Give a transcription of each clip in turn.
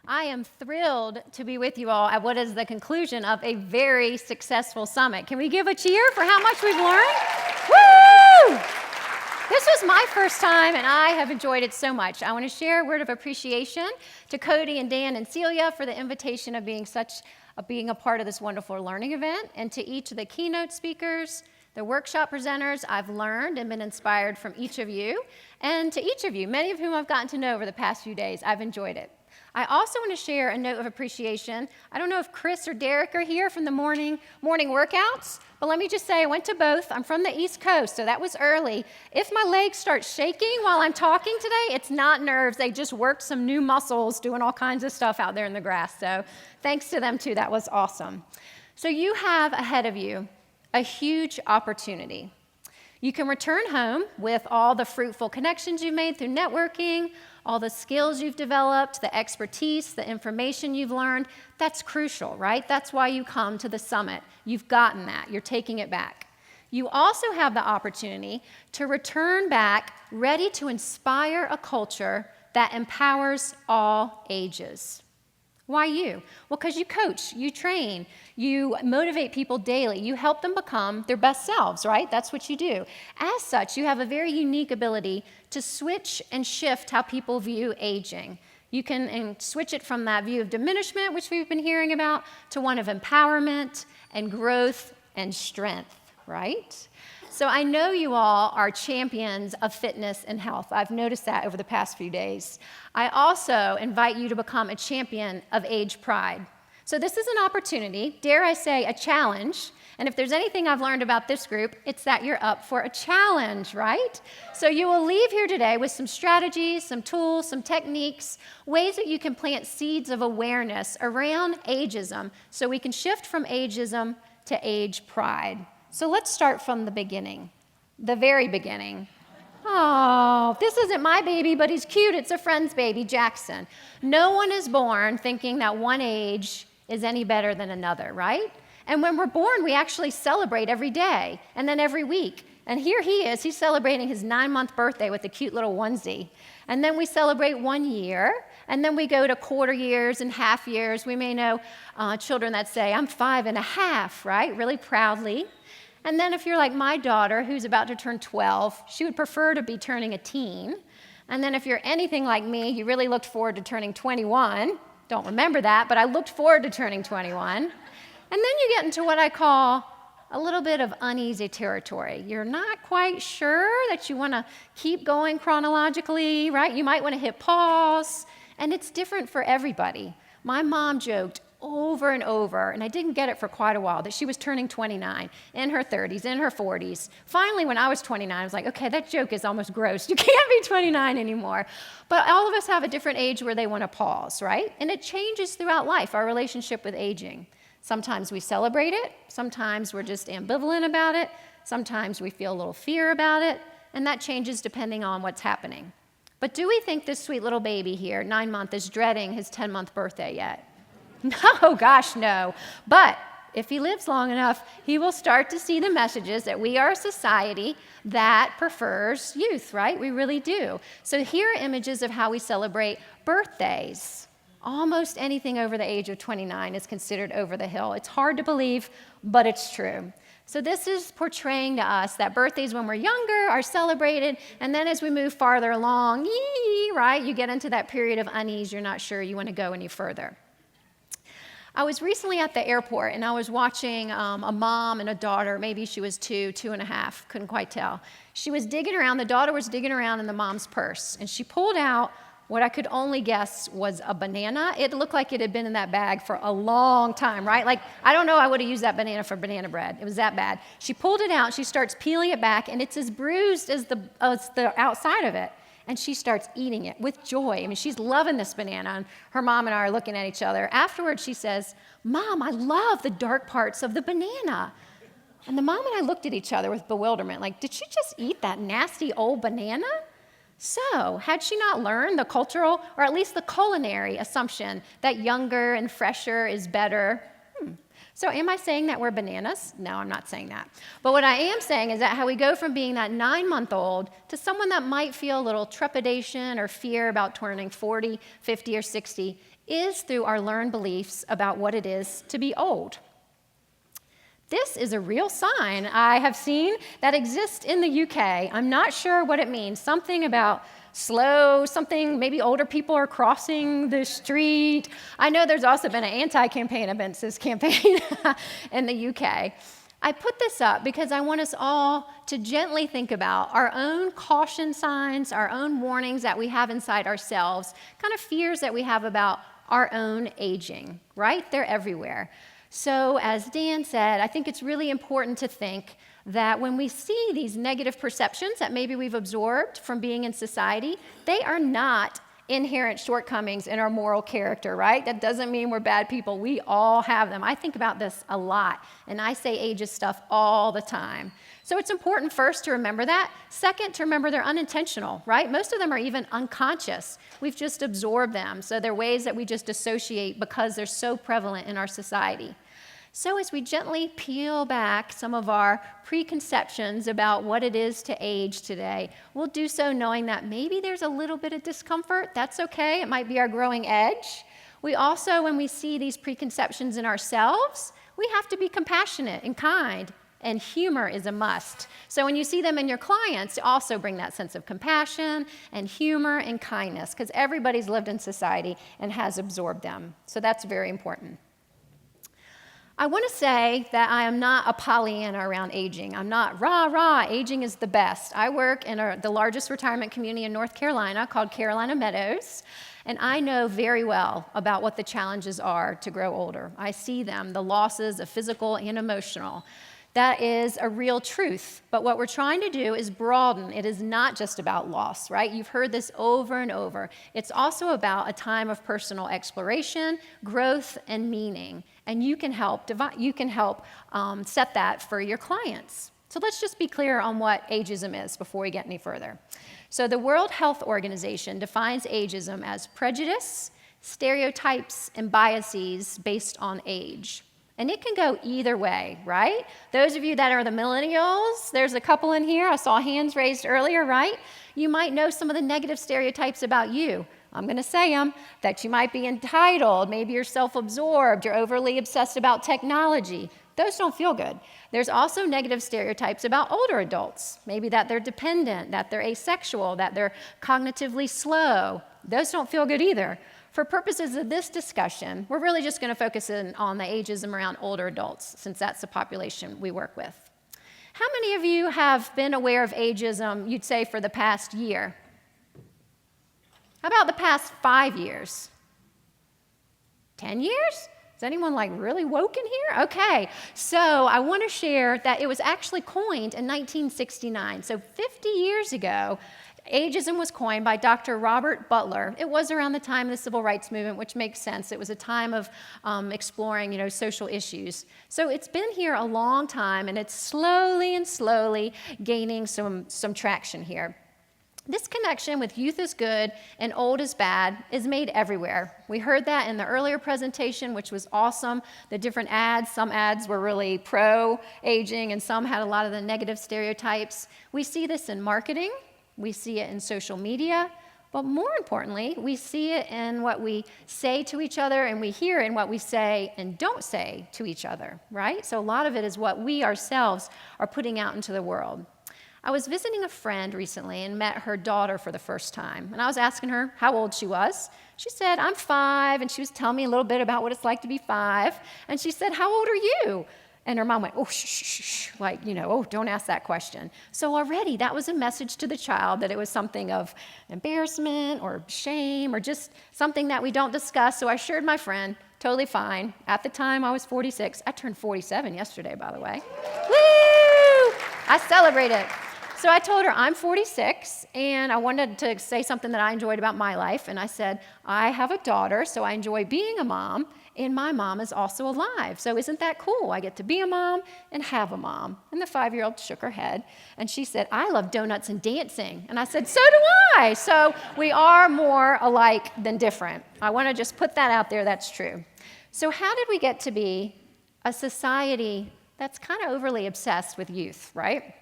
I am thrilled to be with you all at what is the conclusion of a very successful summit. Can we give a cheer for how much we've learned? Woo! This was my first time, and I have enjoyed it so much. I want to share a word of appreciation to Cody and Dan and Celia for the invitation of being a part of this wonderful learning event, and to each of the keynote speakers, the workshop presenters. I've learned and been inspired from each of you, and to each of you, many of whom I've gotten to know over the past few days. I've enjoyed it. I also want to share a note of appreciation. I don't know if Chris or Derek are here from the morning workouts, but let me just say I went to both. I'm from the East Coast, so that was early. If my legs start shaking while I'm talking today, it's not nerves. They just worked some new muscles doing all kinds of stuff out there in the grass. So thanks to them, too. That was awesome. So you have ahead of you a huge opportunity. You can return home with all the fruitful connections you've made through networking, all the skills you've developed, the expertise, the information you've learned. That's crucial, right? That's why you come to the summit. You've gotten that. You're taking it back. You also have the opportunity to return back ready to inspire a culture that empowers all ages. Why you? Well, because you coach, you train, you motivate people daily, you help them become their best selves, right? That's what you do. As such, you have a very unique ability to switch and shift how people view aging. You can switch it from that view of diminishment, which we've been hearing about, to one of empowerment and growth and strength, right? So I know you all are champions of fitness and health. I've noticed that over the past few days. I also invite you to become a champion of age pride. So this is an opportunity, dare I say, a challenge. And if there's anything I've learned about this group, it's that you're up for a challenge, right? So you will leave here today with some strategies, some tools, some techniques, ways that you can plant seeds of awareness around ageism so we can shift from ageism to age pride. So let's start from the beginning, the very beginning. Oh, this isn't my baby, but he's cute. It's a friend's baby, Jackson. No one is born thinking that one age is any better than another, right? And when we're born, we actually celebrate every day and then every week. And here he is. He's celebrating his 9-month birthday with a cute little onesie. And then we celebrate 1 year, and then we go to quarter years and half years. We may know children that say, I'm 5.5, right? Really proudly. And then if you're like my daughter, who's about to turn 12, she would prefer to be turning a teen. And then if you're anything like me, you really looked forward to turning 21. Don't remember that, but I looked forward to turning 21. And then you get into what I call a little bit of uneasy territory. You're not quite sure that you want to keep going chronologically, right? You might want to hit pause, and it's different for everybody. My mom joked over and over, and I didn't get it for quite a while, that she was turning 29, in her 30s, in her 40s. Finally, when I was 29, I was like, okay, that joke is almost gross. You can't be 29 anymore. But all of us have a different age where they want to pause, right? And it changes throughout life, our relationship with aging. Sometimes we celebrate it. Sometimes we're just ambivalent about it. Sometimes we feel a little fear about it. And that changes depending on what's happening. But do we think this sweet little baby here, 9-month, is dreading his 10-month birthday yet? No, gosh, no. But if he lives long enough, he will start to see the messages that we are a society that prefers youth, right? We really do. So here are images of how we celebrate birthdays. Almost anything over the age of 29 is considered over the hill. It's hard to believe, but it's true. So this is portraying to us that birthdays when we're younger are celebrated, and then as we move farther along, right, you get into that period of unease. You're not sure you want to go any further. I was recently at the airport, and I was watching a mom and a daughter. Maybe she was 2.5, couldn't quite tell. She was digging around. The daughter was digging around in the mom's purse, and she pulled out what I could only guess was a banana. It looked like it had been in that bag for a long time, right? Like, I don't know, I would have used that banana for banana bread. It was that bad. She pulled it out, she starts peeling it back, and it's as bruised as the outside of it. And she starts eating it with joy. I mean, she's loving this banana, and her mom and I are looking at each other. Afterwards, she says, Mom, I love the dark parts of the banana. And the mom and I looked at each other with bewilderment, like, did she just eat that nasty old banana? So, had she not learned the cultural, or at least the culinary assumption that younger and fresher is better? So am I saying that we're bananas? No, I'm not saying that. But what I am saying is that how we go from being that 9-month-old to someone that might feel a little trepidation or fear about turning 40, 50, or 60 is through our learned beliefs about what it is to be old. This is a real sign I have seen that exists in the UK. I'm not sure what it means. Something about slow, something, maybe older people are crossing the street. I know there's also been an anti-campaign against this campaign in the UK. I put this up because I want us all to gently think about our own caution signs, our own warnings that we have inside ourselves, kind of fears that we have about our own aging, right? They're everywhere. So as Dan said, I think it's really important to think that when we see these negative perceptions that maybe we've absorbed from being in society, they are not inherent shortcomings in our moral character, right? That doesn't mean we're bad people. We all have them. I think about this a lot, and I say ageist stuff all the time. So it's important first to remember that. Second, to remember they're unintentional, right? Most of them are even unconscious. We've just absorbed them. So they're ways that we just associate because they're so prevalent in our society. So as we gently peel back some of our preconceptions about what it is to age today, we'll do so knowing that maybe there's a little bit of discomfort. That's okay. It might be our growing edge. We also, when we see these preconceptions in ourselves, we have to be compassionate and kind, and humor is a must. So when you see them in your clients, also bring that sense of compassion and humor and kindness, because everybody's lived in society and has absorbed them. So that's very important. I want to say that I am not a Pollyanna around aging. I'm not rah, aging is the best. I work in the largest retirement community in North Carolina called Carolina Meadows, and I know very well about what the challenges are to grow older. I see them, the losses of physical and emotional. That is a real truth, but what we're trying to do is broaden. It is not just about loss, right? You've heard this over and over. It's also about a time of personal exploration, growth, and meaning, and you can help set that for your clients. So let's just be clear on what ageism is before we get any further. So the World Health Organization defines ageism as prejudice, stereotypes, and biases based on age. And it can go either way, right? Those of you that are the millennials, there's a couple in here. I saw hands raised earlier, right? You might know some of the negative stereotypes about you. I'm going to say them, that you might be entitled, maybe you're self-absorbed, you're overly obsessed about technology. Those don't feel good. There's also negative stereotypes about older adults, maybe that they're dependent, that they're asexual, that they're cognitively slow. Those don't feel good either. For purposes of this discussion, we're really just going to focus in on the ageism around older adults, since that's the population we work with. How many of you have been aware of ageism, you'd say, for the past year? How about the past 5 years? 10 years? Is anyone really woke in here? Okay, so I want to share that it was actually coined in 1969. So 50 years ago, ageism was coined by Dr. Robert Butler. It was around the time of the Civil Rights Movement, which makes sense. It was a time of exploring, social issues. So it's been here a long time, and it's slowly gaining some traction here. This connection with youth is good and old is bad is made everywhere. We heard that in the earlier presentation, which was awesome. The different ads, some ads were really pro-aging, and some had a lot of the negative stereotypes. We see this in marketing. We see it in social media, but more importantly, we see it in what we say to each other, and we hear it in what we say and don't say to each other, right? So a lot of it is what we ourselves are putting out into the world. I was visiting a friend recently and met her daughter for the first time, and I was asking her how old she was. She said, "I'm 5," and she was telling me a little bit about what it's like to be 5, and she said, "How old are you?" And her mom went, "Oh, shh, oh, don't ask that question." So already that was a message to the child that it was something of embarrassment or shame or just something that we don't discuss. So I assured my friend, totally fine. At the time, I was 46. I turned 47 yesterday, by the way. Woo! I celebrated. So I told her I'm 46, and I wanted to say something that I enjoyed about my life. And I said, I have a daughter, so I enjoy being a mom. And my mom is also alive. So isn't that cool? I get to be a mom and have a mom. And the 5-year-old shook her head, and she said, I love donuts and dancing. And I said, so do I. So we are more alike than different. I want to just put that out there. That's true. So how did we get to be a society that's kind of overly obsessed with youth, right?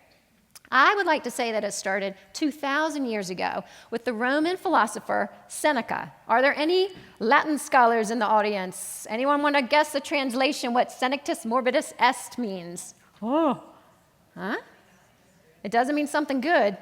I would like to say that it started 2,000 years ago with the Roman philosopher Seneca. Are there any Latin scholars in the audience? Anyone want to guess the translation, what senectus morbidus est means? Oh, huh? It doesn't mean something good.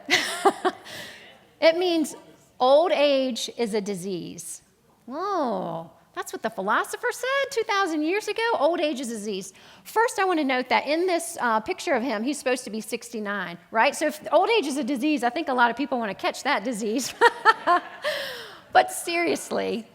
It means old age is a disease. Oh, that's what the philosopher said 2,000 years ago? Old age is a disease. First, I want to note that in this picture of him, he's supposed to be 69, right? So if old age is a disease, I think a lot of people want to catch that disease. But seriously,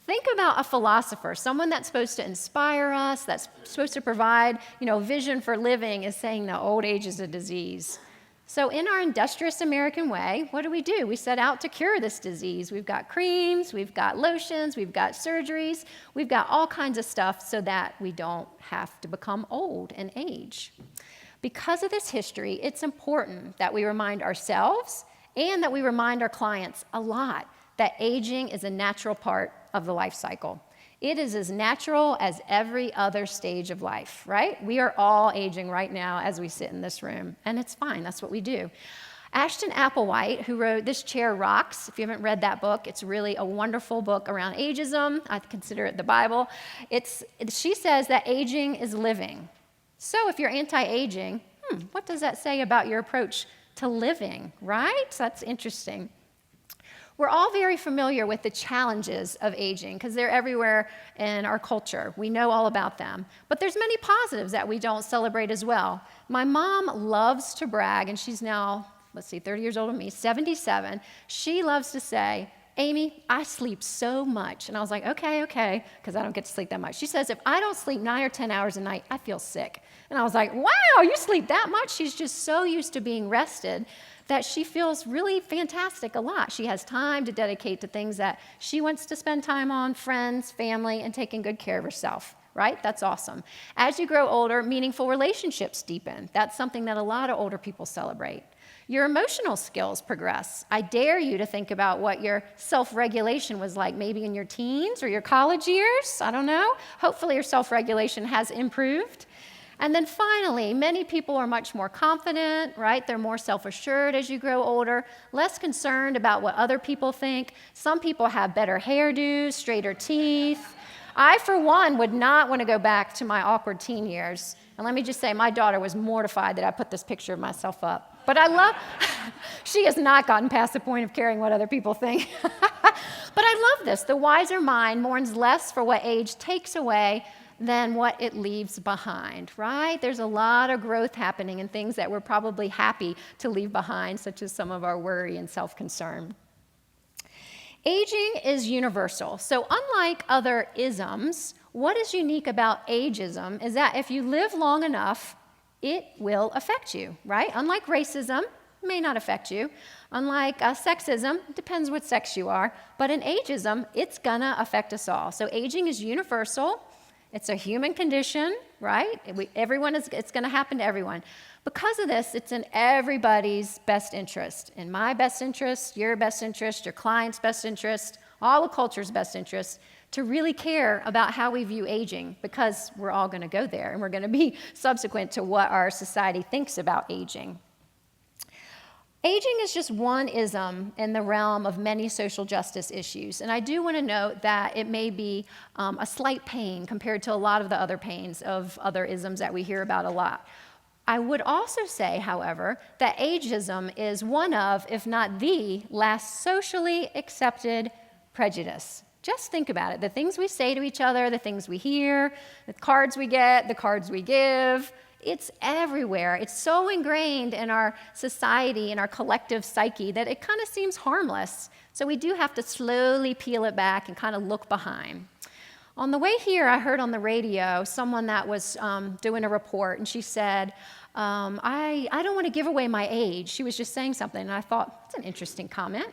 think about a philosopher, someone that's supposed to inspire us, that's supposed to provide, vision for living, is saying that old age is a disease. So in our industrious American way, what do? We set out to cure this disease. We've got creams, we've got lotions, we've got surgeries, we've got all kinds of stuff so that we don't have to become old and age. Because of this history, it's important that we remind ourselves and that we remind our clients a lot that aging is a natural part of the life cycle. It is as natural as every other stage of life, right? We are all aging right now as we sit in this room, and it's fine. That's what we do. Ashton Applewhite, who wrote This Chair Rocks, if you haven't read that book, it's really a wonderful book around ageism. I consider it the Bible. She says that aging is living. So if you're anti-aging, what does that say about your approach to living, right? So that's interesting. We're all very familiar with the challenges of aging because they're everywhere in our culture. We know all about them. But there's many positives that we don't celebrate as well. My mom loves to brag, and she's now, 30 years older than me, 77. She loves to say, Amy, I sleep so much. And I was like, okay, because I don't get to sleep that much. She says, if I don't sleep 9 or 10 hours a night, I feel sick. And I was like, wow, you sleep that much? She's just so used to being rested that she feels really fantastic a lot. She has time to dedicate to things that she wants to spend time on, friends, family, and taking good care of herself, right? That's awesome. As you grow older, meaningful relationships deepen. That's something that a lot of older people celebrate. Your emotional skills progress. I dare you to think about what your self-regulation was like maybe in your teens or your college years. I don't know. Hopefully your self-regulation has improved. And then finally, many people are much more confident, right? They're more self-assured as you grow older, less concerned about what other people think. Some people have better hairdos, straighter teeth. I, for one, would not want to go back to my awkward teen years. And let me just say, my daughter was mortified that I put this picture of myself up. But she has not gotten past the point of caring what other people think. But I love this. The wiser mind mourns less for what age takes away than what it leaves behind, right? There's a lot of growth happening in things that we're probably happy to leave behind, such as some of our worry and self-concern. Aging is universal. So unlike other isms, what is unique about ageism is that if you live long enough, it will affect you, right? Unlike racism, it may not affect you. Unlike sexism, it depends what sex you are. But in ageism, it's gonna affect us all. So aging is universal. It's a human condition, right? It's going to happen to everyone. Because of this, it's in everybody's best interest. In my best interest, your client's best interest, all the culture's best interest, to really care about how we view aging, because we're all going to go there, and we're going to be subsequent to what our society thinks about aging. Aging is just one ism in the realm of many social justice issues, and I do want to note that it may be a slight pain compared to a lot of the other pains of other isms that we hear about a lot. I would also say, however, that ageism is one of, if not the, last socially accepted prejudice. Just think about it. The things we say to each other, the things we hear, the cards we get, the cards we give, it's everywhere. It's so ingrained in our society, in our collective psyche, that it kind of seems harmless. So we do have to slowly peel it back and kind of look behind. On the way here, I heard on the radio someone that was doing a report, and she said, I don't want to give away my age. She was just saying something, and I thought, that's an interesting comment.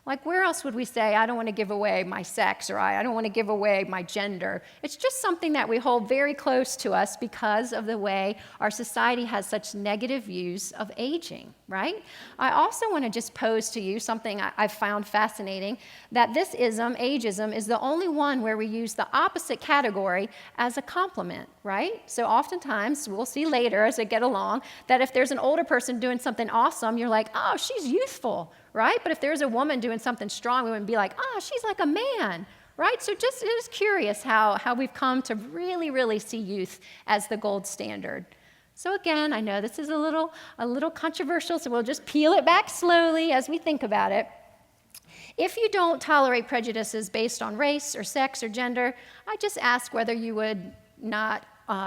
Like, where else would we say, I don't want to give away my sex, or I don't want to give away my gender? It's just something that we hold very close to us because of the way our society has such negative views of aging, right? I also want to just pose to you something I've found fascinating, that this ism, ageism, is the only one where we use the opposite category as a compliment, right? So oftentimes, we'll see later as I get along, that if there's an older person doing something awesome, you're like, oh, she's youthful, right? But if there's a woman doing something strong, we wouldn't be like, oh, she's like a man, right? So just it is curious how we've come to really, really see youth as the gold standard. So again, I know this is a little controversial, so we'll just peel it back slowly as we think about it. If you don't tolerate prejudices based on race or sex or gender, I just ask whether you would not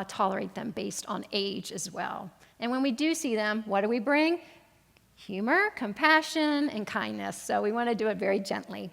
tolerate them based on age as well. And when we do see them, what do we bring? Humor, compassion, and kindness. So we want to do it very gently.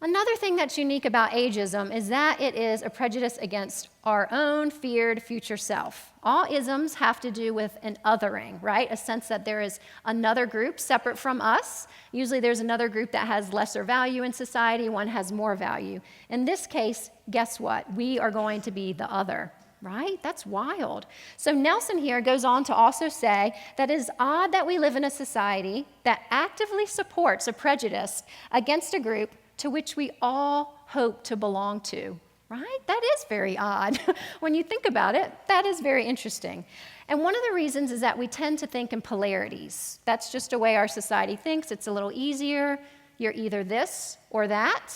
Another thing that's unique about ageism is that it is a prejudice against our own feared future self. All isms have to do with an othering, right? A sense that there is another group separate from us. Usually there's another group that has lesser value in society, one has more value. In this case, guess what? We are going to be the other. Right? That's wild. So Nelson here goes on to also say that it is odd that we live in a society that actively supports a prejudice against a group to which we all hope to belong to. Right? That is very odd. When you think about it, that is very interesting. And one of the reasons is that we tend to think in polarities. That's just a way our society thinks. It's a little easier. You're either this or that.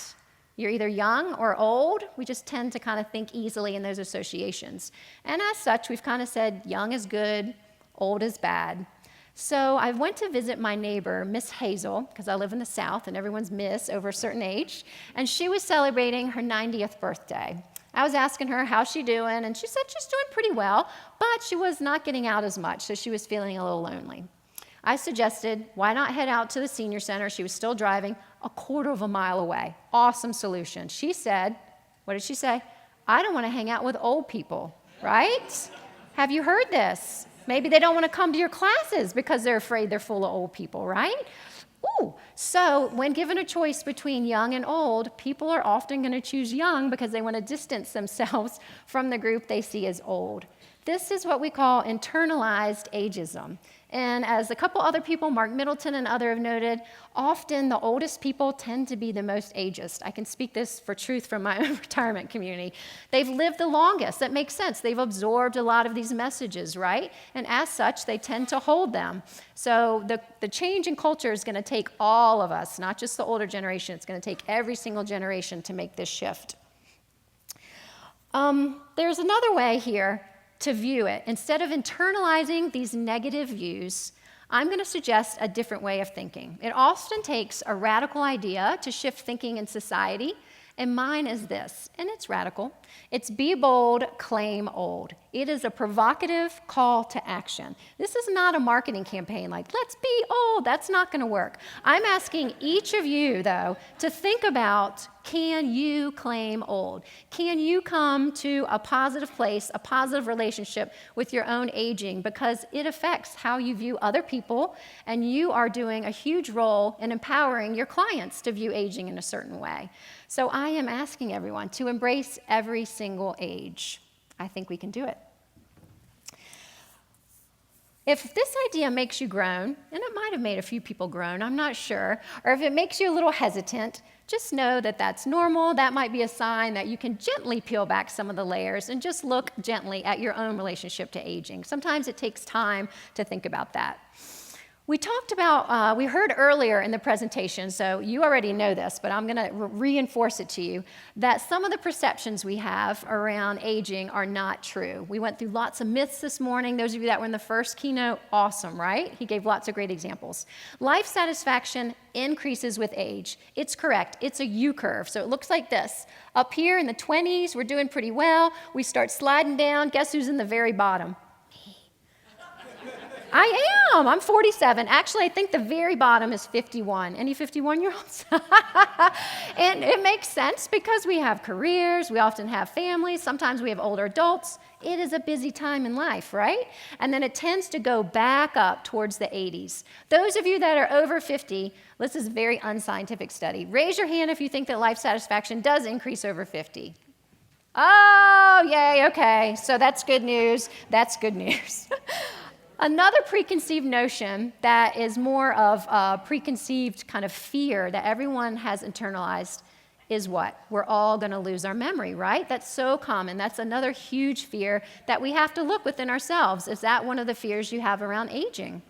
You're either young or old. We just tend to kind of think easily in those associations. And as such, we've kind of said young is good, old is bad. So I went to visit my neighbor, Miss Hazel, because I live in the South and everyone's Miss over a certain age, and she was celebrating her 90th birthday. I was asking her how's she doing, and she said she's doing pretty well, but she was not getting out as much, so she was feeling a little lonely. I suggested, why not head out to the senior center? She was still driving a quarter of a mile away. Awesome solution. She said, what did she say? I don't want to hang out with old people, right? Have you heard this? Maybe they don't want to come to your classes because they're afraid they're full of old people, right? Ooh, so when given a choice between young and old, people are often going to choose young because they want to distance themselves from the group they see as old. This is what we call internalized ageism. And as a couple other people, Mark Middleton and others have noted, often the oldest people tend to be the most ageist. I can speak this for truth from my own retirement community. They've lived the longest. That makes sense. They've absorbed a lot of these messages, right? And as such, they tend to hold them. So the change in culture is going to take all of us, not just the older generation. It's going to take every single generation to make this shift. There's another way here to view it. Instead of internalizing these negative views, I'm going to suggest a different way of thinking. It often takes a radical idea to shift thinking in society, and mine is this, and it's radical. It's be bold, claim old. It is a provocative call to action. This is not a marketing campaign like, let's be old. That's not going to work. I'm asking each of you, though, to think about, can you claim old? Can you come to a positive place, a positive relationship with your own aging? Because it affects how you view other people, and you are doing a huge role in empowering your clients to view aging in a certain way. So I am asking everyone to embrace every single age. I think we can do it. If this idea makes you groan, and it might have made a few people groan, I'm not sure, or if it makes you a little hesitant, just know that that's normal. That might be a sign that you can gently peel back some of the layers and just look gently at your own relationship to aging. Sometimes it takes time to think about that. We talked about, we heard earlier in the presentation, so you already know this, but I'm going to reinforce it to you, that some of the perceptions we have around aging are not true. We went through lots of myths this morning. Those of you that were in the first keynote, awesome, right? He gave lots of great examples. Life satisfaction increases with age. It's correct. It's a U-curve, so it looks like this. Up here in the 20s, we're doing pretty well. We start sliding down. Guess who's in the very bottom? I am. I'm 47. Actually, I think the very bottom is 51. Any 51-year-olds? And it makes sense because we have careers, we often have families, sometimes we have older adults. It is a busy time in life, right? And then it tends to go back up towards the 80s. Those of you that are over 50, this is a very unscientific study. Raise your hand if you think that life satisfaction does increase over 50. Oh, yay, okay. So that's good news. That's good news. Another preconceived notion that is more of a preconceived kind of fear that everyone has internalized is what? We're all going to lose our memory, right? That's so common. That's another huge fear that we have to look within ourselves. Is that one of the fears you have around aging?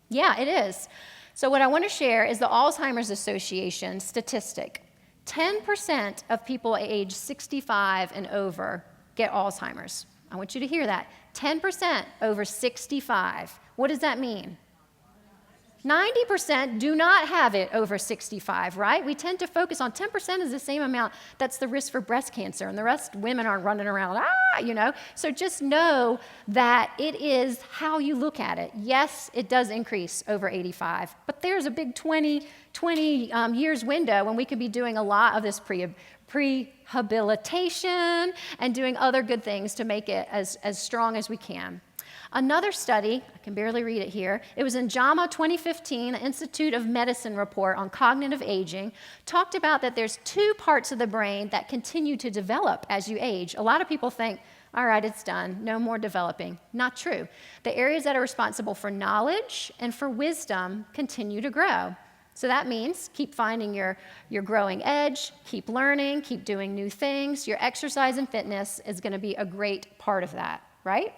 Yeah, it is. So what I want to share is the Alzheimer's Association statistic. 10% of people age 65 and over get Alzheimer's. I want you to hear that. 10% over 65. What does that mean? 90% do not have it over 65, right? We tend to focus on 10% is the same amount. That's the risk for breast cancer, and the rest women aren't running around, So just know that it is how you look at it. Yes, it does increase over 85, but there's a big 20 years window when we could be doing a lot of this rehabilitation and doing other good things to make it as strong as we can. Another study, I can barely read it here, it was in JAMA 2015, the Institute of Medicine report on cognitive aging, talked about that there's 2 parts of the brain that continue to develop as you age. A lot of people think, all right, it's done, no more developing. Not true. The areas that are responsible for knowledge and for wisdom continue to grow. So that means keep finding your growing edge, keep learning, keep doing new things. Your exercise and fitness is going to be a great part of that, right?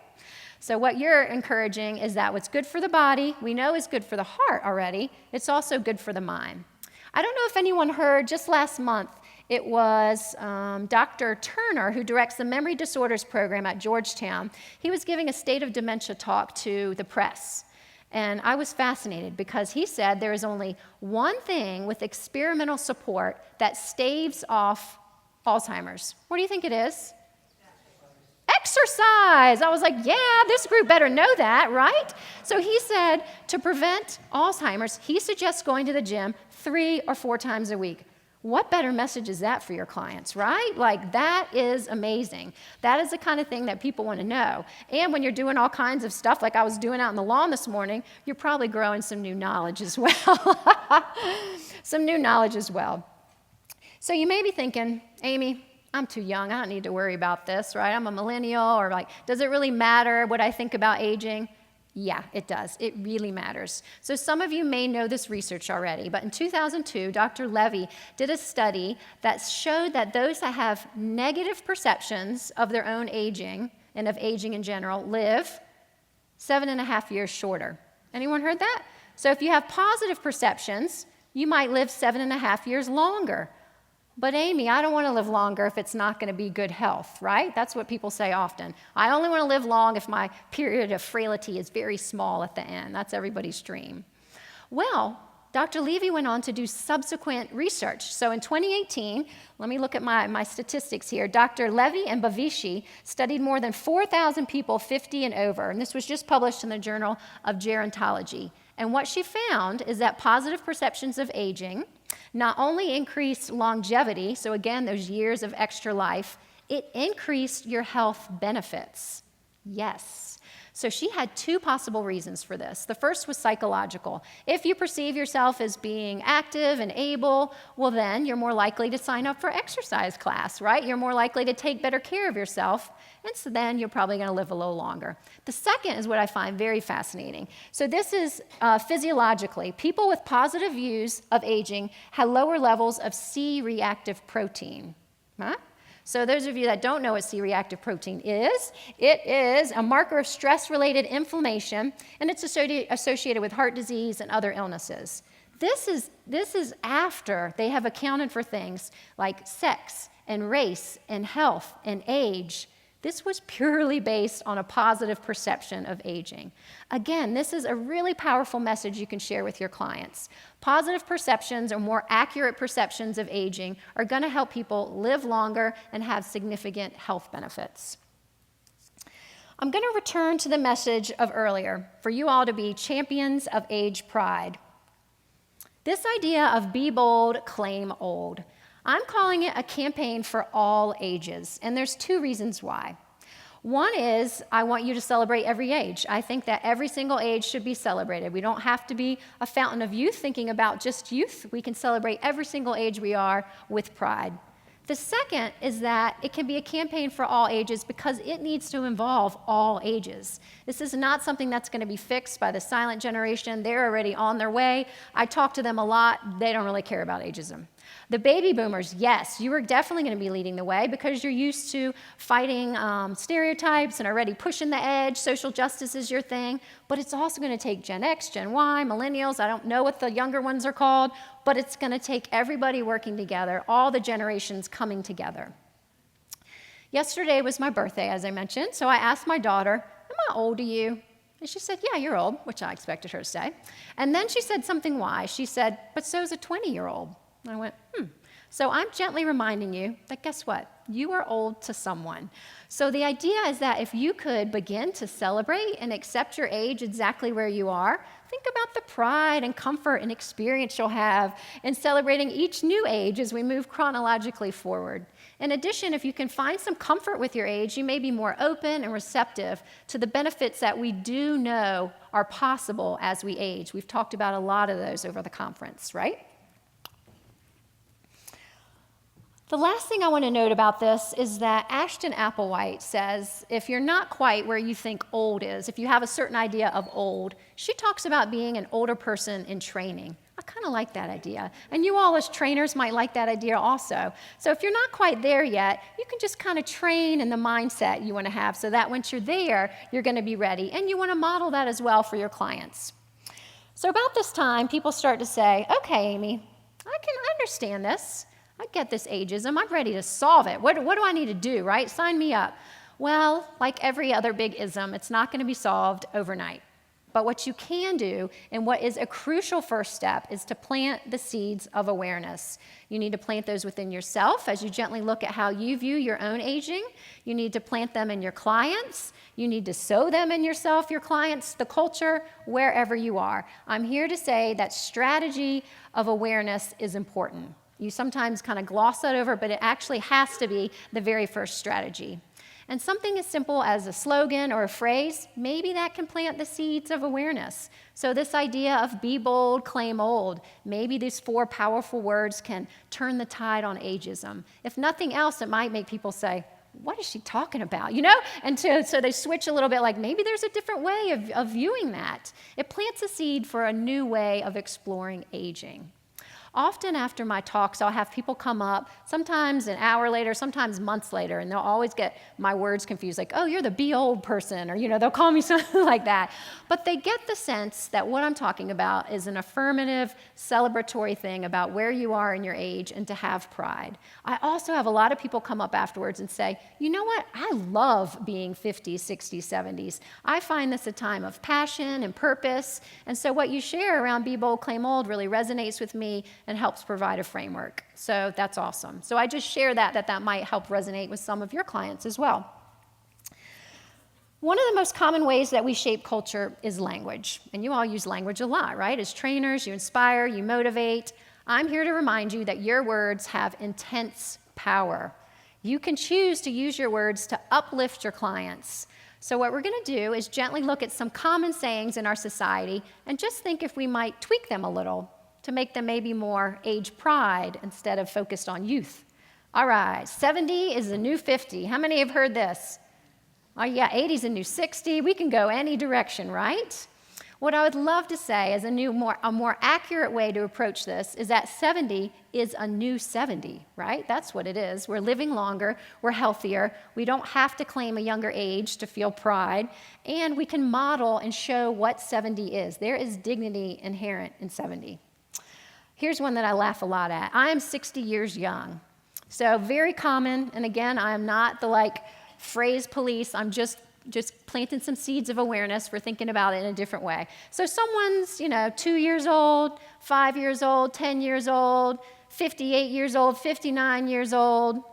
So what you're encouraging is that what's good for the body, we know is good for the heart already, it's also good for the mind. I don't know if anyone heard, just last month, it was Dr. Turner, who directs the Memory Disorders Program at Georgetown. He was giving a State of Dementia talk to the press. And I was fascinated because he said there is only one thing with experimental support that staves off Alzheimer's. What do you think it is? Exercise. I was like, yeah, this group better know that, right? So he said to prevent Alzheimer's, he suggests going to the gym 3 or 4 times a week. What better message is that for your clients, right? Like, that is amazing. That is the kind of thing that people want to know. And when you're doing all kinds of stuff like I was doing out on the lawn this morning, you're probably growing some new knowledge as well. Some new knowledge as well. So you may be thinking, Amy, I'm too young. I don't need to worry about this, right? I'm a millennial, or like, does it really matter what I think about aging? Yeah, it does. It really matters. So some of you may know this research already, but in 2002, Dr. Levy did a study that showed that those that have negative perceptions of their own aging and of aging in general live 7.5 years shorter. Anyone heard that? So if you have positive perceptions, you might live 7.5 years longer. But Amy, I don't want to live longer if it's not going to be good health, right? That's what people say often. I only want to live long if my period of frailty is very small at the end. That's everybody's dream. Well, Dr. Levy went on to do subsequent research. So in 2018, let me look at my statistics here. Dr. Levy and Bavishi studied more than 4,000 people 50 and over, and this was just published in the Journal of Gerontology. And what she found is that positive perceptions of aging not only increased longevity, so again, those years of extra life, it increased your health benefits. Yes. So she had 2 possible reasons for this. The first was psychological. If you perceive yourself as being active and able, well then you're more likely to sign up for exercise class, right? You're more likely to take better care of yourself, and so then you're probably going to live a little longer. The second is what I find very fascinating. So this is physiologically. People with positive views of aging had lower levels of C-reactive protein. Huh? So those of you that don't know what C-reactive protein is, it is a marker of stress-related inflammation, and it's associated with heart disease and other illnesses. This is after they have accounted for things like sex and race and health and age. This was purely based on a positive perception of aging. Again, this is a really powerful message you can share with your clients. Positive perceptions or more accurate perceptions of aging are going to help people live longer and have significant health benefits. I'm going to return to the message of earlier for you all to be champions of age pride. This idea of be bold, claim old. I'm calling it a campaign for all ages, and there's 2 reasons why. One is I want you to celebrate every age. I think that every single age should be celebrated. We don't have to be a fountain of youth thinking about just youth. We can celebrate every single age we are with pride. The second is that it can be a campaign for all ages because it needs to involve all ages. This is not something that's going to be fixed by the silent generation. They're already on their way. I talk to them a lot. They don't really care about ageism. The baby boomers, yes, you are definitely going to be leading the way because you're used to fighting stereotypes and already pushing the edge. Social justice is your thing. But it's also going to take Gen X, Gen Y, millennials. I don't know what the younger ones are called, but it's going to take everybody working together, all the generations coming together. Yesterday was my birthday, as I mentioned, so I asked my daughter, am I old to you? And she said, yeah, you're old, which I expected her to say. And then she said something wise. She said, but so's a 20-year-old. And I went, So I'm gently reminding you that guess what? You are old to someone. So the idea is that if you could begin to celebrate and accept your age exactly where you are, think about the pride and comfort and experience you'll have in celebrating each new age as we move chronologically forward. In addition, if you can find some comfort with your age, you may be more open and receptive to the benefits that we do know are possible as we age. We've talked about a lot of those over the conference, right? The last thing I want to note about this is that Ashton Applewhite says if you're not quite where you think old is, if you have a certain idea of old, she talks about being an older person in training. I kind of like that idea. And you all as trainers might like that idea also. So if you're not quite there yet, you can just kind of train in the mindset you want to have so that once you're there, you're going to be ready. And you want to model that as well for your clients. So about this time, people start to say, okay, Amy, I can understand this. I get this ageism. I'm ready to solve it. What do I need to do, right? Sign me up. Well, like every other big ism, it's not going to be solved overnight. But what you can do, and what is a crucial first step, is to plant the seeds of awareness. You need to plant those within yourself as you gently look at how you view your own aging. You need to plant them in your clients. You need to sow them in yourself, your clients, the culture, wherever you are. I'm here to say that strategy of awareness is important. You sometimes kind of gloss that over, but it actually has to be the very first strategy. And something as simple as a slogan or a phrase, maybe that can plant the seeds of awareness. So this idea of be bold, claim old, maybe these 4 powerful words can turn the tide on ageism. If nothing else, it might make people say, what is she talking about? You know? And so they switch a little bit like maybe there's a different way of viewing that. It plants a seed for a new way of exploring aging. Often after my talks, I'll have people come up, sometimes an hour later, sometimes months later, and they'll always get my words confused, like, oh, you're the be old person, or, they'll call me something like that. But they get the sense that what I'm talking about is an affirmative, celebratory thing about where you are in your age and to have pride. I also have a lot of people come up afterwards and say, you know what, I love being 50s, 60s, 70s. I find this a time of passion and purpose, and so what you share around Be Bold, Claim Old really resonates with me and helps provide a framework. So that's awesome. So I just share that might help resonate with some of your clients as well. One of the most common ways that we shape culture is language. And you all use language a lot, right? As trainers, you inspire, you motivate. I'm here to remind you that your words have intense power. You can choose to use your words to uplift your clients. So what we're going to do is gently look at some common sayings in our society and just think if we might tweak them a little to make them maybe more age pride instead of focused on youth. All right, 70 is the new 50. How many have heard this? Oh yeah, 80 is the new 60. We can go any direction, right? What I would love to say as a more accurate way to approach this is that 70 is a new 70, right? That's what it is. We're living longer, we're healthier, we don't have to claim a younger age to feel pride, and we can model and show what 70 is. There is dignity inherent in 70. Here's one that I laugh a lot at. I am 60 years young. So very common, and again, I am not the phrase police. I'm just planting some seeds of awareness for thinking about it in a different way. So someone's, 2 years old, 5 years old, 10 years old, 58 years old, 59 years old,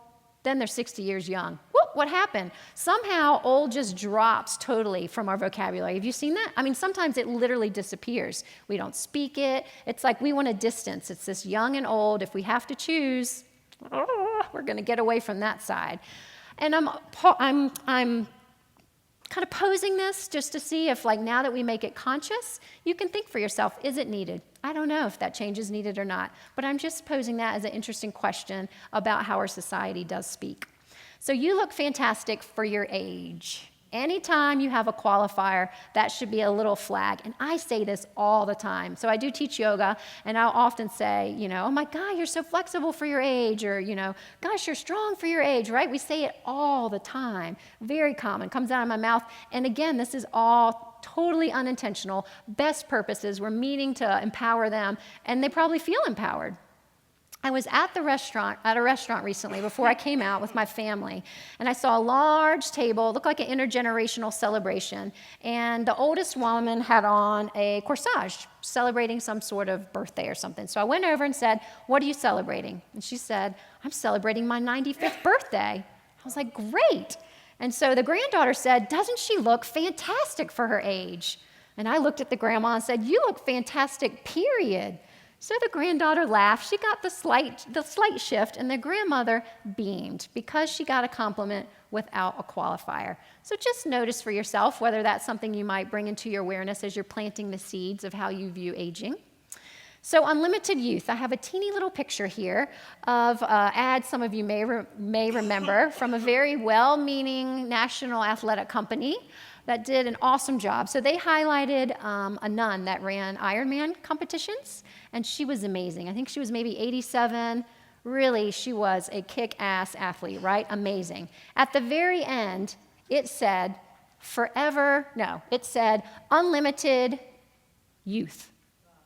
then they're 60 years young. Whoop! what happened? Somehow old just drops totally from our vocabulary. Have you seen that? I mean, sometimes it literally disappears. We don't speak it. It's like we want a distance. It's this young and old. If we have to choose, we're going to get away from that side. And I'm kind of posing this just to see if, like, now that we make it conscious, you can think for yourself, is it needed? I don't know if that change is needed or not, but I'm just posing that as an interesting question about how our society does speak. So you look fantastic for your age. Anytime you have a qualifier, that should be a little flag. And I say this all the time. So I do teach yoga, and I'll often say, oh my God, you're so flexible for your age, or, gosh, you're strong for your age, right? We say it all the time. Very common, comes out of my mouth. And again, this is all totally unintentional. Best purposes. We're meaning to empower them, and they probably feel empowered. I was at a restaurant recently before I came out with my family, and I saw a large table, looked like an intergenerational celebration, and the oldest woman had on a corsage, celebrating some sort of birthday or something. So I went over and said, "What are you celebrating?" And she said, "I'm celebrating my 95th birthday." I was like, "Great." And so the granddaughter said, "Doesn't she look fantastic for her age?" And I looked at the grandma and said, "You look fantastic, period." So the granddaughter laughed. She got the slight shift, and the grandmother beamed because she got a compliment without a qualifier. So just notice for yourself whether that's something you might bring into your awareness as you're planting the seeds of how you view aging. So unlimited youth. I have a teeny little picture here of ad some of you may remember from a very well-meaning national athletic company that did an awesome job. So they highlighted a nun that ran Ironman competitions, and she was amazing. I think she was maybe 87. Really, she was a kick-ass athlete, right? Amazing. At the very end, it said unlimited youth.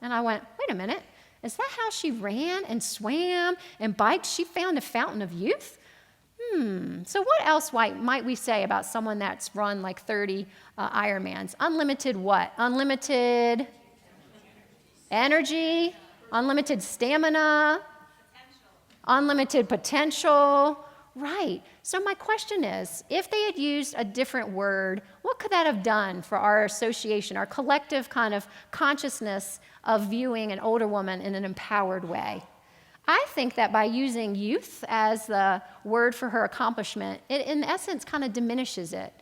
And I went, wait a minute, is that how she ran and swam and biked? She found a fountain of youth? So what else might we say about someone that's run like 30 Ironmans? Unlimited what? Unlimited energy, unlimited stamina, unlimited potential. Right. So my question is, if they had used a different word, what could that have done for our association, our collective kind of consciousness of viewing an older woman in an empowered way? I think that by using youth as the word for her accomplishment, it in essence kind of diminishes it.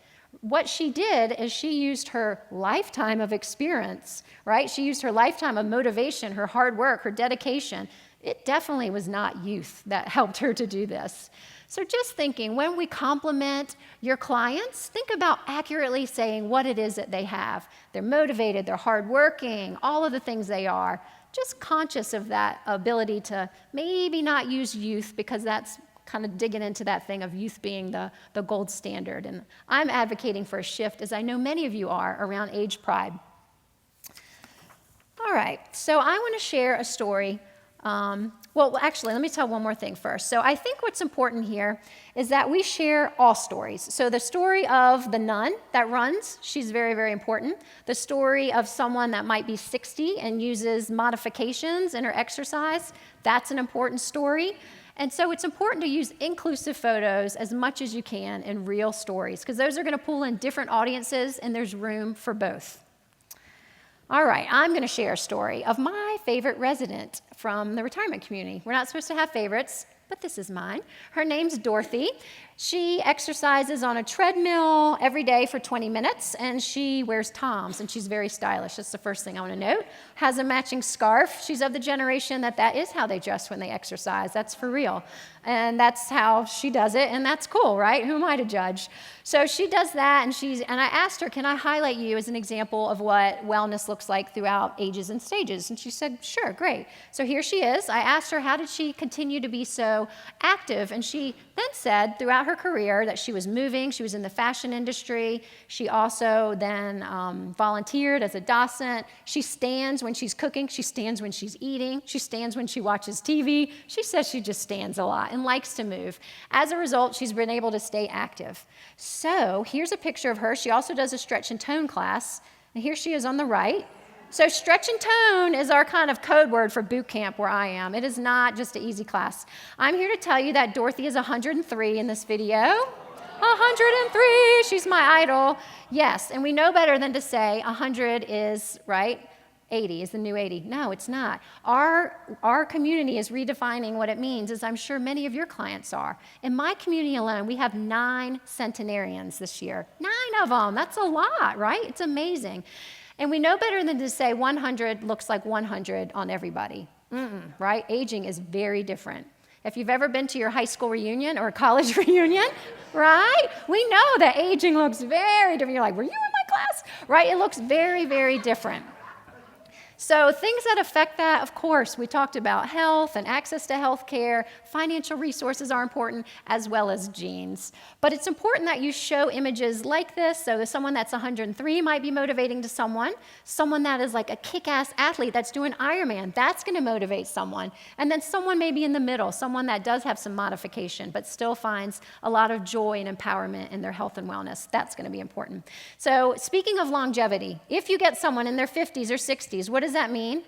What she did is she used her lifetime of experience, right? She used her lifetime of motivation, her hard work, her dedication. It definitely was not youth that helped her to do this. So just thinking, when we compliment your clients, think about accurately saying what it is that they have. They're motivated, they're hardworking, all of the things they are. Just conscious of that ability to maybe not use youth, because that's kind of digging into that thing of youth being the gold standard. And I'm advocating for a shift, as I know many of you are, around age pride. All right, so I want to share a story. Well, actually, let me tell one more thing first. So I think what's important here is that we share all stories. So the story of the nun that runs, she's very, very important. The story of someone that might be 60 and uses modifications in her exercise, that's an important story. And so it's important to use inclusive photos as much as you can in real stories, because those are going to pull in different audiences, and there's room for both. All right, I'm going to share a story of my favorite resident from the retirement community. We're not supposed to have favorites, but this is mine. Her name's Dorothy. She exercises on a treadmill every day for 20 minutes, and she wears Toms, and she's very stylish. That's the first thing I want to note. Has a matching scarf. She's of the generation that is how they dress when they exercise. That's for real. And that's how she does it, and that's cool, right? Who am I to judge? So she does that, and I asked her, can I highlight you as an example of what wellness looks like throughout ages and stages? And she said, sure, great. So here she is. I asked her, how did she continue to be so active? And she then said throughout her career that she was moving. She was in the fashion industry. She also then volunteered as a docent. She stands when she's cooking. She stands when she's eating. She stands when she watches TV. She says she just stands a lot and likes to move. As a result, she's been able to stay active. So here's a picture of her. She also does a stretch and tone class. And here she is on the right. So stretch and tone is our kind of code word for boot camp where I am. It is not just an easy class. I'm here to tell you that Dorothy is 103 in this video. 103, she's my idol. Yes, and we know better than to say 100 is, right? 80 is the new 80. No, it's not. Our community is redefining what it means, as I'm sure many of your clients are. In my community alone, we have 9 centenarians this year. 9 of them. That's a lot, right? It's amazing. And we know better than to say 100 looks like 100 on everybody. Right? Aging is very different. If you've ever been to your high school reunion or a college reunion, right? We know that aging looks very different. You're like, were you in my class? Right? It looks very, very different. So things that affect that, of course, we talked about health and access to health care. Financial resources are important, as well as genes. But it's important that you show images like this. So someone that's 103 might be motivating to someone. Someone that is like a kick-ass athlete that's doing Ironman, that's going to motivate someone. And then someone maybe in the middle, someone that does have some modification, but still finds a lot of joy and empowerment in their health and wellness. That's going to be important. So speaking of longevity, if you get someone in their 50s or 60s, what does that mean?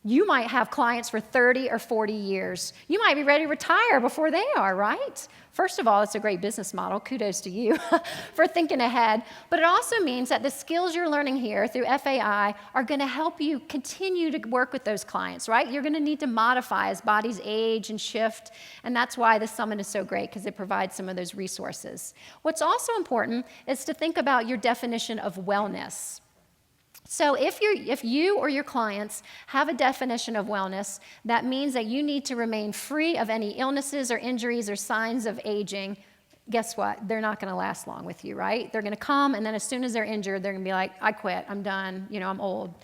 You might have clients for 30 or 40 years. You might be ready to retire before they are, right? First of all, it's a great business model. Kudos to you for thinking ahead. But it also means that the skills you're learning here through FAI are going to help you continue to work with those clients, right? You're going to need to modify as bodies age and shift. And that's why this summit is so great, because it provides some of those resources. What's also important is to think about your definition of wellness. So if you or your clients have a definition of wellness, that means that you need to remain free of any illnesses or injuries or signs of aging. Guess what? They're not going to last long with you, right? They're going to come, and then as soon as they're injured, they're going to be like, I quit, I'm done, I'm old.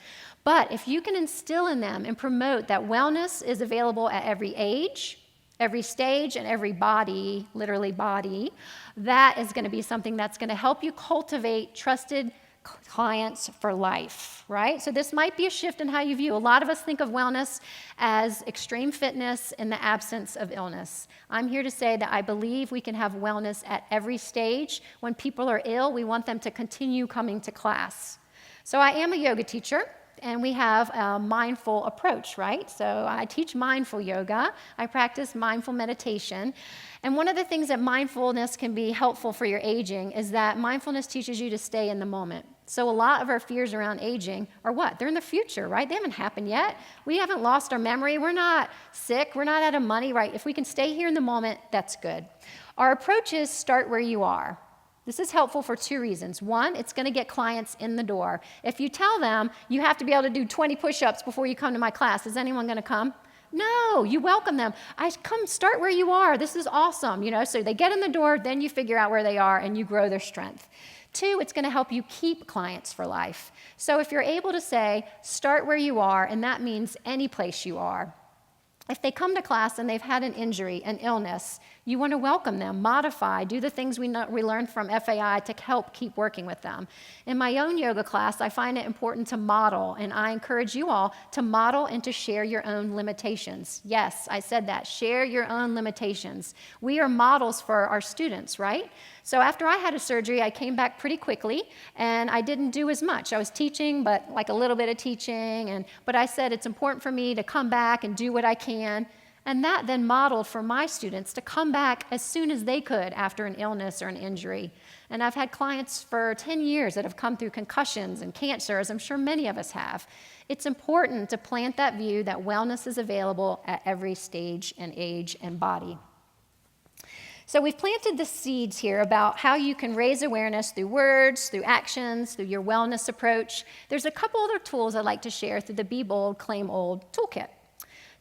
But if you can instill in them and promote that wellness is available at every age, every stage, and every body, literally body, that is going to be something that's going to help you cultivate trusted clients for life, right? So this might be a shift in how you view. A lot of us think of wellness as extreme fitness in the absence of illness. I'm here to say that I believe we can have wellness at every stage. When people are ill, we want them to continue coming to class. So I am a yoga teacher, and we have a mindful approach, right? So I teach mindful yoga. I practice mindful meditation. And one of the things that mindfulness can be helpful for your aging is that mindfulness teaches you to stay in the moment. So a lot of our fears around aging are what? They're in the future, right? They haven't happened yet. We haven't lost our memory. We're not sick. We're not out of money, right? If we can stay here in the moment, that's good. Our approach is start where you are. This is helpful for 2 reasons. One, it's going to get clients in the door. If you tell them you have to be able to do 20 push-ups before you come to my class, is anyone going to come? No, you welcome them. Come start where you are. This is awesome. So they get in the door, then you figure out where they are, and you grow their strength. 2, it's going to help you keep clients for life. So if you're able to say, start where you are, and that means any place you are. If they come to class and they've had an injury, an illness, you want to welcome them, modify, do the things we learned from FAI to help keep working with them. In my own yoga class, I find it important to model, and I encourage you all to model and to share your own limitations. Yes, I said that, share your own limitations. We are models for our students, right? So after I had a surgery, I came back pretty quickly, and I didn't do as much. I was teaching, but like a little bit of teaching, but I said it's important for me to come back and do what I can. And that then modeled for my students to come back as soon as they could after an illness or an injury. And I've had clients for 10 years that have come through concussions and cancer, as I'm sure many of us have. It's important to plant that view that wellness is available at every stage and age and body. So we've planted the seeds here about how you can raise awareness through words, through actions, through your wellness approach. There's a couple other tools I'd like to share through the Be Bold, Claim Old toolkit.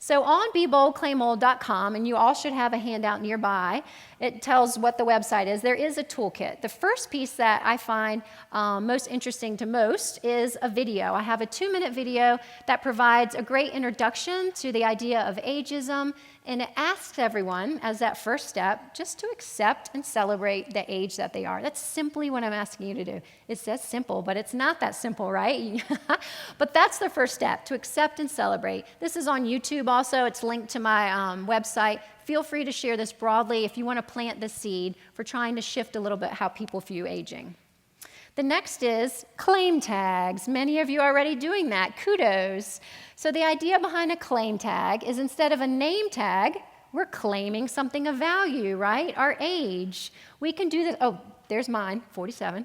So on BeBoldClaimOld.com, and you all should have a handout nearby, it tells what the website is. There is a toolkit. The first piece that I find most interesting to most is a video. I have a 2-minute video that provides a great introduction to the idea of ageism, and it asks everyone, as that first step, just to accept and celebrate the age that they are. That's simply what I'm asking you to do. It says simple, but it's not that simple, right? But that's the first step, to accept and celebrate. This is on YouTube also. It's linked to my website. Feel free to share this broadly if you want to plant the seed for trying to shift a little bit how people view aging. The next is claim tags. Many of you are already doing that. Kudos. So the idea behind a claim tag is instead of a name tag, We're claiming something of value, right? Our age. We can do this. Oh, there's mine, 47.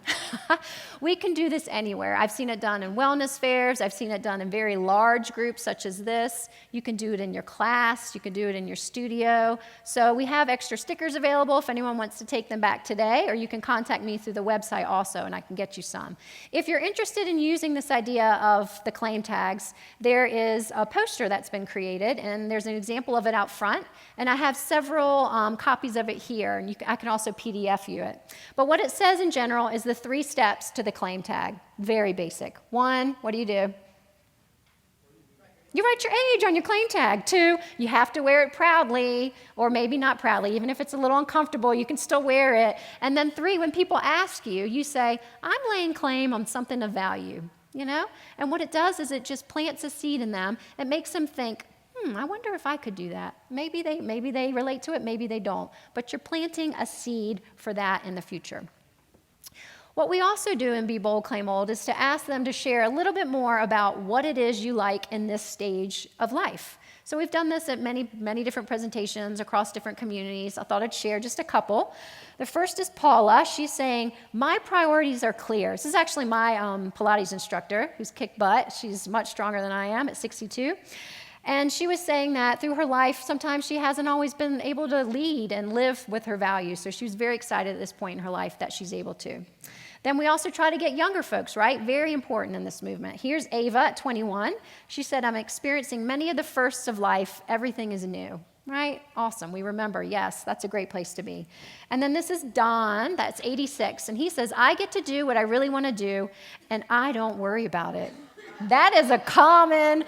We can do this anywhere. I've seen it done in wellness fairs. I've seen it done in very large groups such as this. You can do it in your class. You can do it in your studio. So we have extra stickers available if anyone wants to take them back today, or you can contact me through the website also, and I can get you some. If you're interested in using this idea of the claim tags, there is a poster that's been created, and there's an example of it out front, and I have several copies of it here, and I can also PDF you it. But what it says in general is the 3 steps to the claim tag. Very basic. 1, what do? You write your age on your claim tag. 2, you have to wear it proudly, or maybe not proudly. Even if it's a little uncomfortable, you can still wear it. And then 3, when people ask you, you say, I'm laying claim on something of value, you know? And what it does is it just plants a seed in them. It makes them think, I wonder if I could do that. Maybe they relate to it, maybe they don't. But you're planting a seed for that in the future. What we also do in Be Bold, Claim Old is to ask them to share a little bit more about what it is you like in this stage of life. So we've done this at many, many different presentations across different communities. I thought I'd share just a couple. The first is Paula. She's saying, my priorities are clear. This is actually my Pilates instructor who's kicked butt. She's much stronger than I am at 62. And she was saying that through her life, sometimes she hasn't always been able to lead and live with her values. So she was very excited at this point in her life that she's able to. Then we also try to get younger folks, right? Very important in this movement. Here's Ava at 21. She said, I'm experiencing many of the firsts of life. Everything is new, right? Awesome. We remember, yes, that's a great place to be. And then this is Don, that's 86. And he says, I get to do what I really want to do, and I don't worry about it. That is a common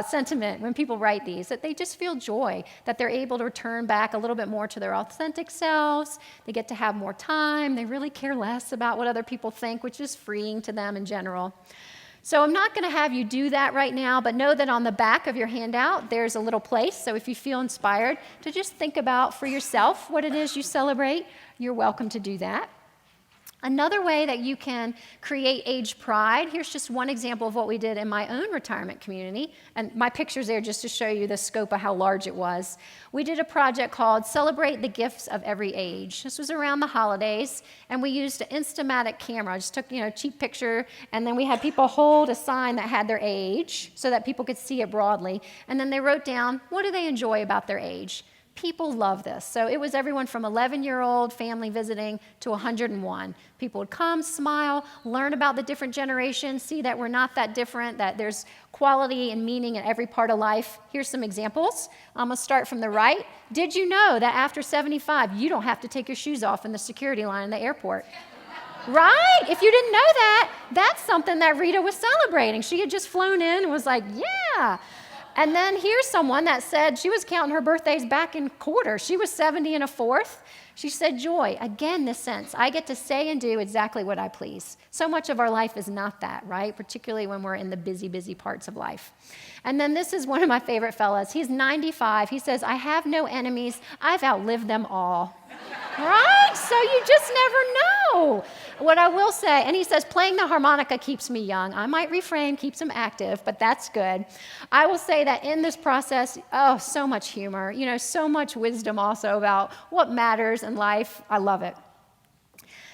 sentiment when people write these, that they just feel joy, that they're able to return back a little bit more to their authentic selves. They get to have more time. They really care less about what other people think, which is freeing to them in general. So I'm not going to have you do that right now, but know that on the back of your handout, there's a little place. So if you feel inspired to just think about for yourself what it is you celebrate, you're welcome to do that. Another way that you can create age pride, here's just one example of what we did in my own retirement community. And my picture's there just to show you the scope of how large it was. We did a project called Celebrate the Gifts of Every Age. This was around the holidays, and we used an Instamatic camera. I just took, a cheap picture, and then we had people hold a sign that had their age so that people could see it broadly. And then they wrote down, what do they enjoy about their age? People love this. So it was everyone from 11-year-old family visiting to 101. People would come, smile, learn about the different generations, see that we're not that different, that there's quality and meaning in every part of life. Here's some examples. I'm going to start from the right. Did you know that after 75, you don't have to take your shoes off in the security line in the airport? Right? If you didn't know that, that's something that Rita was celebrating. She had just flown in and was like, yeah. And then here's someone that said she was counting her birthdays back in quarters. She was 70 and a fourth. She said, joy, again, this sense, I get to say and do exactly what I please. So much of our life is not that, right? Particularly when we're in the busy, busy parts of life. And then this is one of my favorite fellas. He's 95. He says, I have no enemies. I've outlived them all. Right? So you just never know. What I will say, and he says, playing the harmonica keeps me young. I might reframe, keeps him active, but that's good. I will say that in this process, so much humor, so much wisdom also about what matters in life. I love it.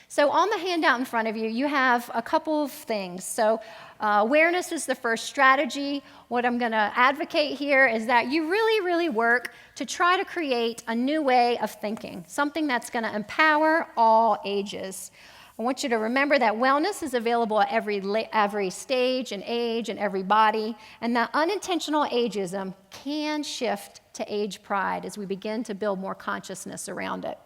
So on the handout in front of you, you have a couple of things. So awareness is the first strategy. What I'm going to advocate here is that you really, really work to try to create a new way of thinking, something that's going to empower all ages. I want you to remember that wellness is available at every stage and age and every body, and that unintentional ageism can shift to age pride as we begin to build more consciousness around it.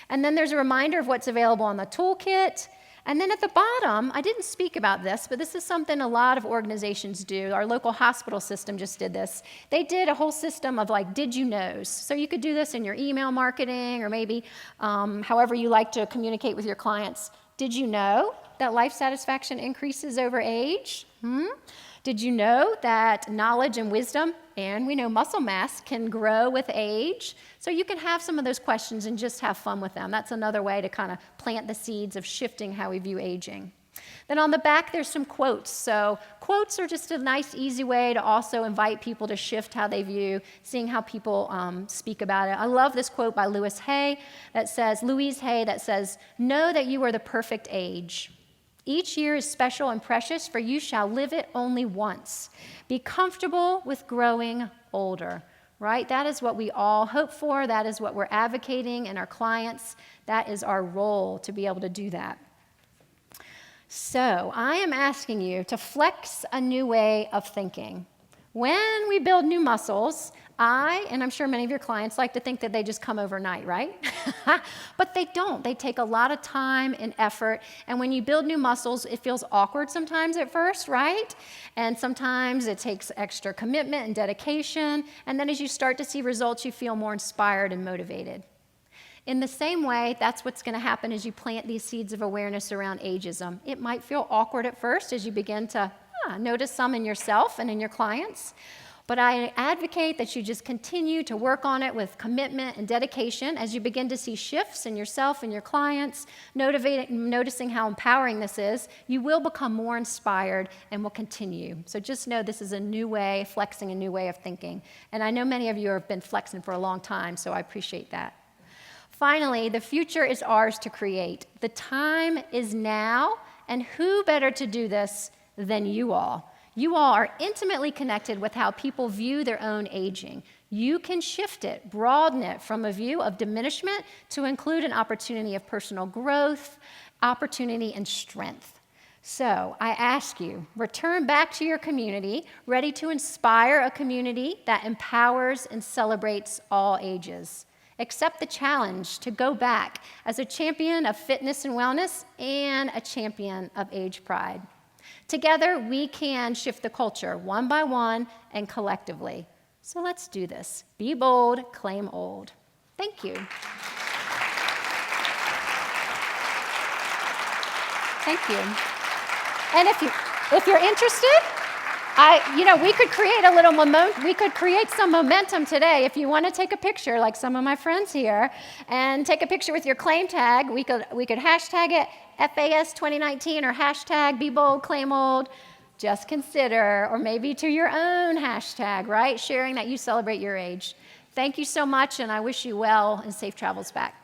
And then there's a reminder of what's available on the toolkit. And then at the bottom, I didn't speak about this, but this is something a lot of organizations do. Our local hospital system just did this. They did a whole system of did you knows. So you could do this in your email marketing or maybe however you like to communicate with your clients. Did you know that life satisfaction increases over age? Did you know that knowledge and wisdom, and we know muscle mass, can grow with age? So you can have some of those questions and just have fun with them. That's another way to kind of plant the seeds of shifting how we view aging. Then on the back, there's some quotes. So quotes are just a nice, easy way to also invite people to shift how they view, seeing how people speak about it. I love this quote by Louise Hay that says, "Know that you are the perfect age. Each year is special and precious, for you shall live it only once. Be comfortable with growing older." Right? That is what we all hope for. That is what we're advocating in our clients. That is our role to be able to do that. So I am asking you to flex a new way of thinking. When we build new muscles, and I'm sure many of your clients like to think that they just come overnight, right? But they don't. They take a lot of time and effort. And when you build new muscles, it feels awkward sometimes at first, right? And sometimes it takes extra commitment and dedication. And then as you start to see results, you feel more inspired and motivated. In the same way, that's what's going to happen as you plant these seeds of awareness around ageism. It might feel awkward at first as you begin to notice some in yourself and in your clients. But I advocate that you just continue to work on it with commitment and dedication as you begin to see shifts in yourself and your clients, noticing how empowering this is. You will become more inspired and will continue. So just know this is a new way, flexing a new way of thinking. And I know many of you have been flexing for a long time, so I appreciate that. Finally, the future is ours to create. The time is now, and who better to do this than you all? You all are intimately connected with how people view their own aging. You can shift it, broaden it from a view of diminishment to include an opportunity of personal growth, opportunity, and strength. So I ask you, return back to your community, ready to inspire a community that empowers and celebrates all ages. Accept the challenge to go back as a champion of fitness and wellness and a champion of age pride. Together, we can shift the culture one by one and collectively. So let's do this. Be bold, claim old. Thank you. Thank you. And if you're interested, we could create some momentum today. If you want to take a picture, like some of my friends here, and take a picture with your claim tag, we could hashtag it FAS 2019 or hashtag Be Bold, Claim Old. Just consider, or maybe to your own hashtag, right? Sharing that you celebrate your age. Thank you so much, and I wish you well and safe travels back.